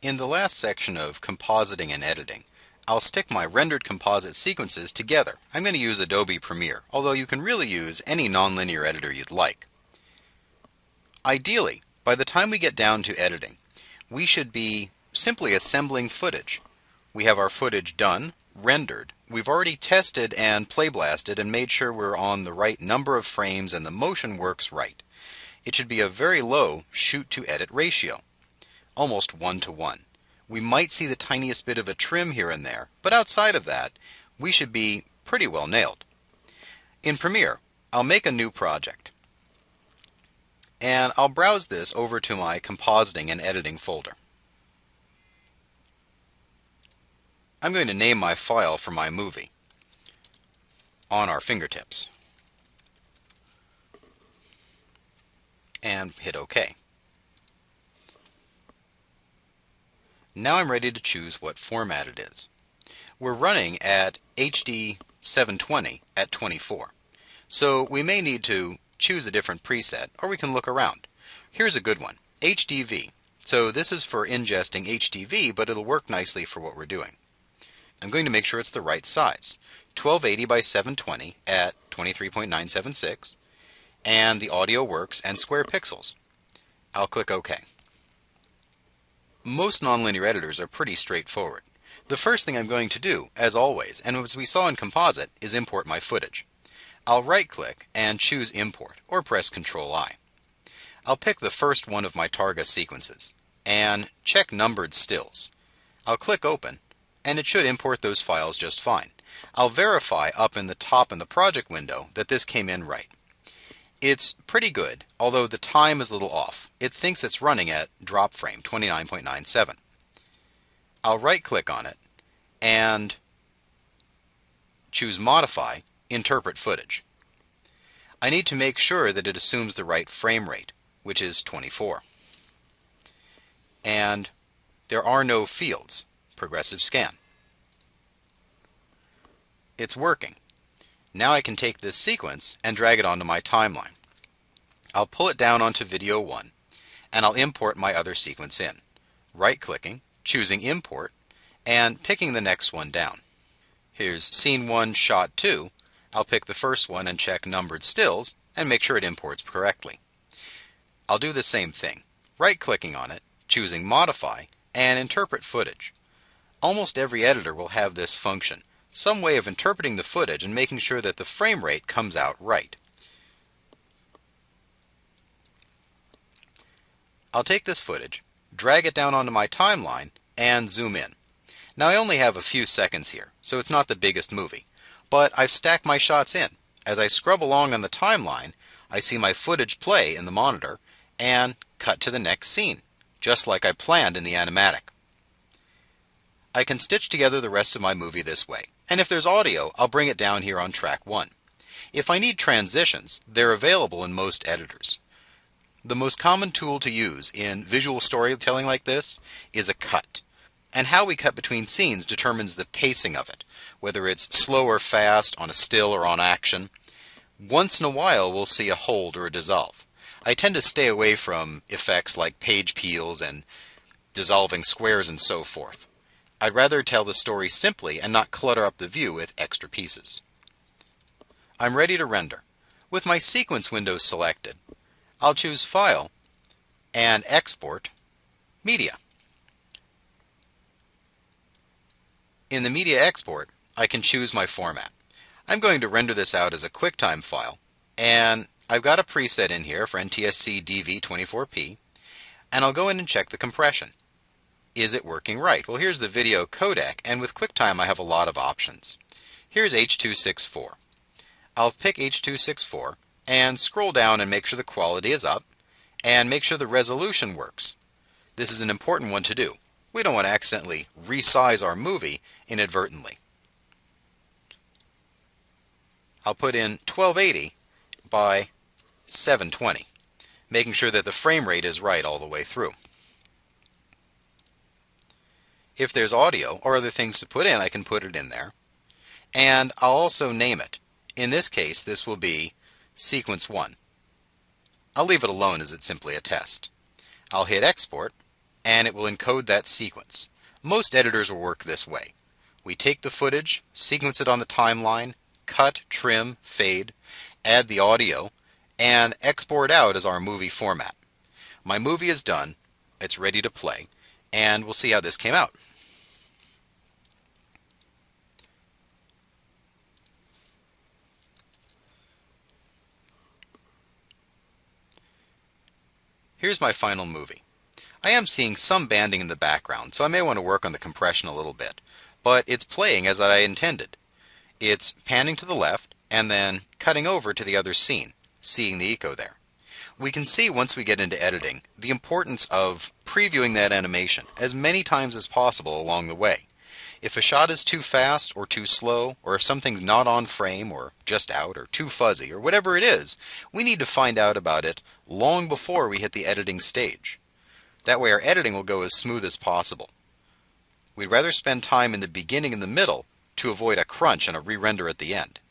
In the last section of compositing and editing, I'll stick my rendered composite sequences together. I'm going to use Adobe Premiere, although you can really use any nonlinear editor you'd like. Ideally, by the time we get down to editing, we should be simply assembling footage. We have our footage done, rendered. We've already tested and playblasted and made sure we're on the right number of frames and the motion works right. It should be a very low shoot-to-edit ratio, almost 1:1. We might see the tiniest bit of a trim here and there, but outside of that, we should be pretty well nailed. In Premiere, I'll make a new project, and I'll browse this over to my compositing and editing folder. I'm going to name my file for my movie On Our Fingertips and hit OK. Now I'm ready to choose what format it is. We're running at HD 720 at 24, so we may need to choose a different preset, or we can look around. Here's a good one, HDV. So this is for ingesting HDV, but it'll work nicely for what we're doing. I'm going to make sure it's the right size, 1280 by 720 at 23.976, and the audio works and square pixels. I'll click OK. Most nonlinear editors are pretty straightforward. The first thing I'm going to do, as always, and as we saw in Composite, is import my footage. I'll right-click and choose Import, or press Ctrl-I. I'll pick the first one of my Targa sequences, and check Numbered Stills. I'll click Open, and it should import those files just fine. I'll verify up in the top in the project window that this came in right. It's pretty good, although the time is a little off. It thinks it's running at drop frame 29.97. I'll right-click on it and choose Modify, Interpret Footage. I need to make sure that it assumes the right frame rate, which is 24. And there are no fields. Progressive scan. It's working. Now I can take this sequence and drag it onto my timeline. I'll pull it down onto video 1, and I'll import my other sequence in. Right-clicking, choosing Import, and picking the next one down. Here's Scene 1, Shot 2. I'll pick the first one and check Numbered Stills, and make sure it imports correctly. I'll do the same thing, right-clicking on it, choosing Modify, and Interpret Footage. Almost every editor will have this function, some way of interpreting the footage and making sure that the frame rate comes out right. I'll take this footage, drag it down onto my timeline, and zoom in. Now I only have a few seconds here, so it's not the biggest movie, but I've stacked my shots in. As I scrub along on the timeline, I see my footage play in the monitor and cut to the next scene, just like I planned in the animatic. I can stitch together the rest of my movie this way, and if there's audio, I'll bring it down here on track 1. If I need transitions, they're available in most editors. The most common tool to use in visual storytelling like this is a cut. And how we cut between scenes determines the pacing of it, whether it's slow or fast, on a still or on action. Once in a while we'll see a hold or a dissolve. I tend to stay away from effects like page peels and dissolving squares and so forth. I'd rather tell the story simply and not clutter up the view with extra pieces. I'm ready to render. With my sequence window selected, I'll choose File and Export Media. In the Media Export, I can choose my format. I'm going to render this out as a QuickTime file, and I've got a preset in here for NTSC DV24P, and I'll go in and check the compression. Is it working right? Well, here's the video codec, and with QuickTime I have a lot of options. Here's H.264. I'll pick H.264 and scroll down and make sure the quality is up, and make sure the resolution works. This is an important one to do. We don't want to accidentally resize our movie inadvertently. I'll put in 1280 by 720, making sure that the frame rate is right all the way through. If there's audio or other things to put in, I can put it in there. And I'll also name it. In this case, this will be Sequence 1. I'll leave it alone as it's simply a test. I'll hit Export, and it will encode that sequence. Most editors will work this way. We take the footage, sequence it on the timeline, cut, trim, fade, add the audio, and export out as our movie format. My movie is done, it's ready to play, and we'll see how this came out. Here's my final movie. I am seeing some banding in the background, so I may want to work on the compression a little bit, but it's playing as I intended. It's panning to the left and then cutting over to the other scene, seeing the echo there. We can see once we get into editing the importance of previewing that animation as many times as possible along the way. If a shot is too fast or too slow, or if something's not on frame or just out or too fuzzy or whatever it is, we need to find out about it long before we hit the editing stage. That way our editing will go as smooth as possible. We'd rather spend time in the beginning and the middle to avoid a crunch and a re-render at the end.